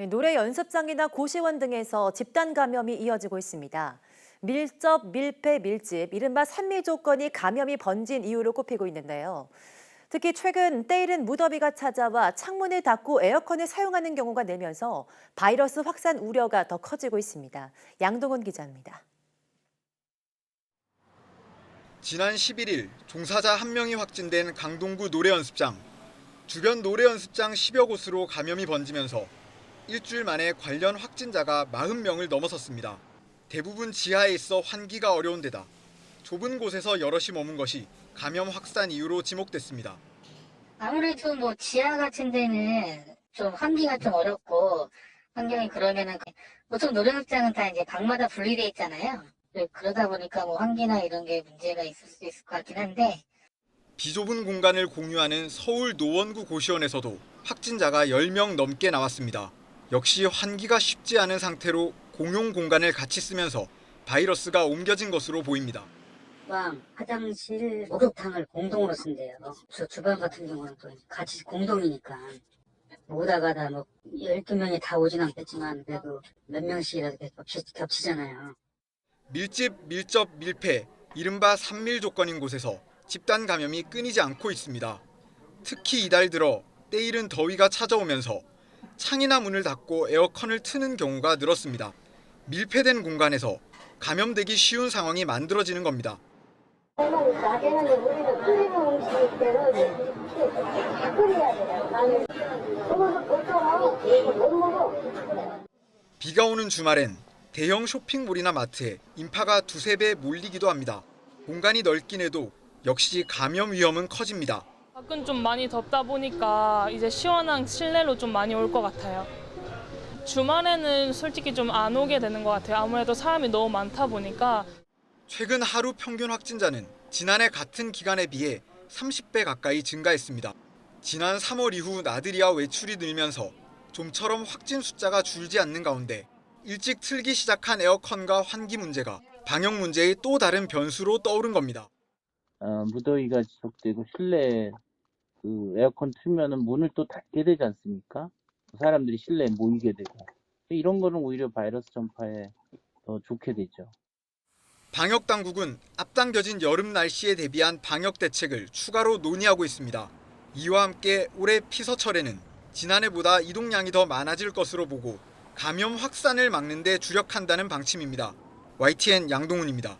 노래 연습장이나 고시원 등에서 집단 감염이 이어지고 있습니다. 밀접, 밀폐, 밀집, 이른바 산미 조건이 감염이 번진 이유로 꼽히고 있는데요. 특히 최근 때이른 무더위가 찾아와 창문을 닫고 에어컨을 사용하는 경우가 늘면서 바이러스 확산 우려가 더 커지고 있습니다. 양동훈 기자입니다. 지난 11일 종사자 1명이 확진된 강동구 노래연습장. 주변 노래연습장 10여 곳으로 감염이 번지면서 일주일 만에 관련 확진자가 40명을 넘어섰습니다. 대부분 지하에 있어 환기가 어려운 데다 좁은 곳에서 여럿이 머문 것이 감염 확산 이유로 지목됐습니다. 아무래도 지하 같은 데는 좀 환기가 좀 어렵고 환경이 그러면은 보통 노래극장은 다 이제 방마다 분리돼 있잖아요. 그러다 보니까 환기나 이런 게 문제가 있을 수 있을 것 같긴 한데. 비좁은 공간을 공유하는 서울 노원구 고시원에서도 확진자가 10명 넘게 나왔습니다. 역시 환기가 쉽지 않은 상태로 공용 공간을 같이 쓰면서 바이러스가 옮겨진 것으로 보입니다. 주방, 화장실, 목욕탕을 공동으로 쓴대요. 주방 같은 경우는 또 같이 공동이니까 오다가 다 12명이 다 오진 않겠지만 그래도 몇 명씩이라도 겹치잖아요. 밀집, 밀접, 밀폐, 이른바 산밀 조건인 곳에서 집단 감염이 끊이지 않고 있습니다. 특히 이달 들어 때이른 더위가 찾아오면서 창이나 문을 닫고 에어컨을 트는 경우가 늘었습니다. 밀폐된 공간에서 감염되기 쉬운 상황이 만들어지는 겁니다. 낮에는 우리는 끓이는 음식이기 때문에 끓여야 돼요. 보통 못 먹어. 비가 오는 주말엔 대형 쇼핑몰이나 마트에 인파가 두세 배 몰리기도 합니다. 공간이 넓긴 해도 역시 감염 위험은 커집니다. 밖은 좀 많이 덥다 보니까 이제 시원한 실내로 좀 많이 올 것 같아요. 주말에는 솔직히 좀 안 오게 되는 것 같아요. 아무래도 사람이 너무 많다 보니까. 최근 하루 평균 확진자는 지난해 같은 기간에 비해 30배 가까이 증가했습니다. 지난 3월 이후 나들이와 외출이 늘면서 좀처럼 확진 숫자가 줄지 않는 가운데 일찍 틀기 시작한 에어컨과 환기 문제가 방역 문제의 또 다른 변수로 떠오른 겁니다. 무더위가 지속되고 실내 에어컨 틀면은 문을 또 닫게 되지 않습니까? 사람들이 실내에 모이게 되고 이런 거는 오히려 바이러스 전파에 더 좋게 되죠. 방역 당국은 앞당겨진 여름 날씨에 대비한 방역 대책을 추가로 논의하고 있습니다. 이와 함께 올해 피서철에는 지난해보다 이동량이 더 많아질 것으로 보고 감염 확산을 막는 데 주력한다는 방침입니다. YTN 양동훈입니다.